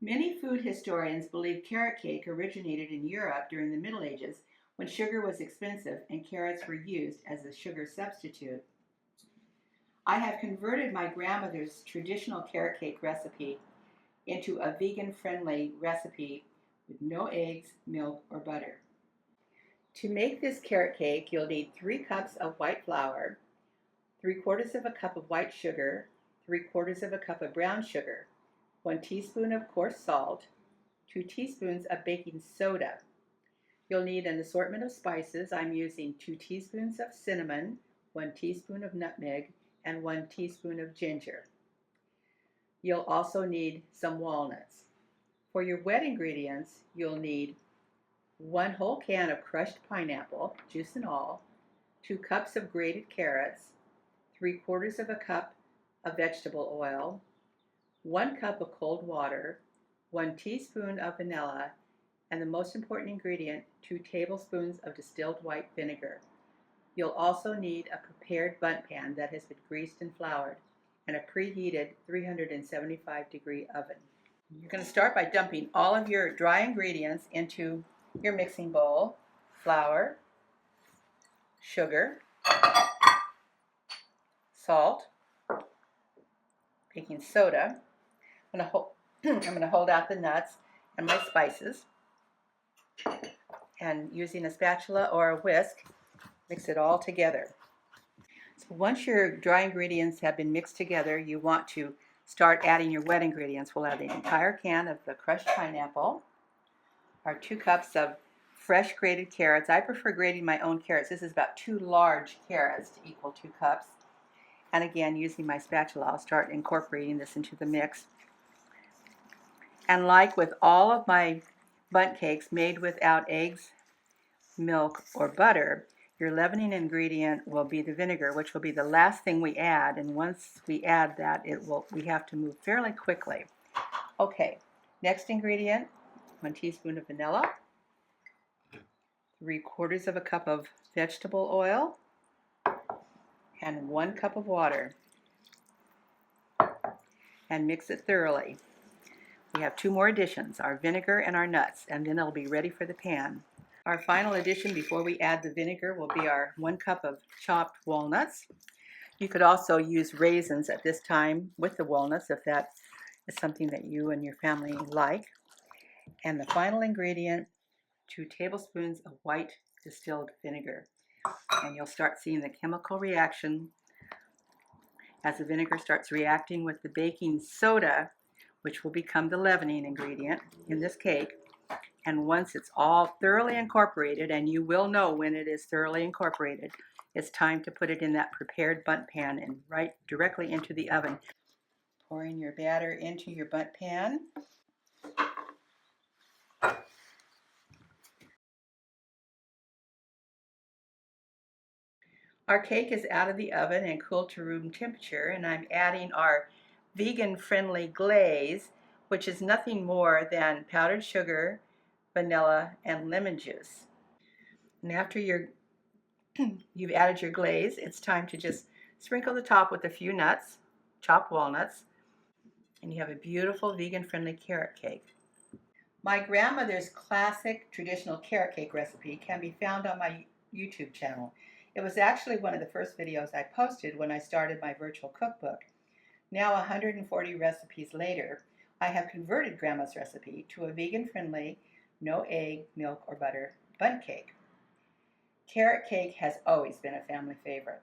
Many food historians believe carrot cake originated in Europe during the Middle Ages when sugar was expensive and carrots were used as a sugar substitute. I have converted my grandmother's traditional carrot cake recipe into a vegan-friendly recipe with no eggs, milk, or butter. To make this carrot cake, you'll need 3 cups of white flour, 3/4 of a cup of white sugar, 3/4 of a cup of brown sugar, 1 teaspoon of coarse salt, 2 teaspoons of baking soda. You'll need an assortment of spices. I'm using 2 teaspoons of cinnamon, 1 teaspoon of nutmeg, and 1 teaspoon of ginger. You'll also need some walnuts. For your wet ingredients, you'll need 1 whole can of crushed pineapple, juice and all, 2 cups of grated carrots, 3/4 of a cup of vegetable oil, 1 cup of cold water, 1 teaspoon of vanilla, and the most important ingredient, 2 tablespoons of distilled white vinegar. You'll also need a prepared bundt pan that has been greased and floured, and a preheated 375-degree oven. You're going to start by dumping all of your dry ingredients into your mixing bowl: flour, sugar, salt, baking soda. I'm going to hold out the nuts and my spices, and using a spatula or a whisk, mix it all together. So once your dry ingredients have been mixed together, you want to start adding your wet ingredients. We'll add the entire can of the crushed pineapple, our 2 cups of fresh grated carrots. I prefer grating my own carrots. This is about 2 large carrots to equal 2 cups. And again, using my spatula, I'll start incorporating this into the mix. And like with all of my bundt cakes made without eggs, milk, or butter, your leavening ingredient will be the vinegar, which will be the last thing we add. And once we add that, we have to move fairly quickly. Okay, next ingredient, 1 teaspoon of vanilla, 3/4 of a cup of vegetable oil, and 1 cup of water. And mix it thoroughly. We have 2 more additions, our vinegar and our nuts, and then it'll be ready for the pan. Our final addition before we add the vinegar will be our 1 cup of chopped walnuts. You could also use raisins at this time with the walnuts if that is something that you and your family like. And the final ingredient, 2 tablespoons of white distilled vinegar. And you'll start seeing the chemical reaction as the vinegar starts reacting with the baking soda, which will become the leavening ingredient in this cake. And once it's all thoroughly incorporated, and you will know when it is thoroughly incorporated, it's time to put it in that prepared bundt pan and right directly into the oven. Pouring your batter into your bundt pan. Our cake is out of the oven and cooled to room temperature, and I'm adding our vegan-friendly glaze, which is nothing more than powdered sugar, vanilla, and lemon juice. And after you've added your glaze, it's time to just sprinkle the top with a few nuts, chopped walnuts, and you have a beautiful vegan-friendly carrot cake. My grandmother's classic traditional carrot cake recipe can be found on my YouTube channel. It was actually one of the first videos I posted when I started my virtual cookbook. Now, 140 recipes later, I have converted Grandma's recipe to a vegan-friendly, no egg, milk, or butter bundt cake. Carrot cake has always been a family favorite.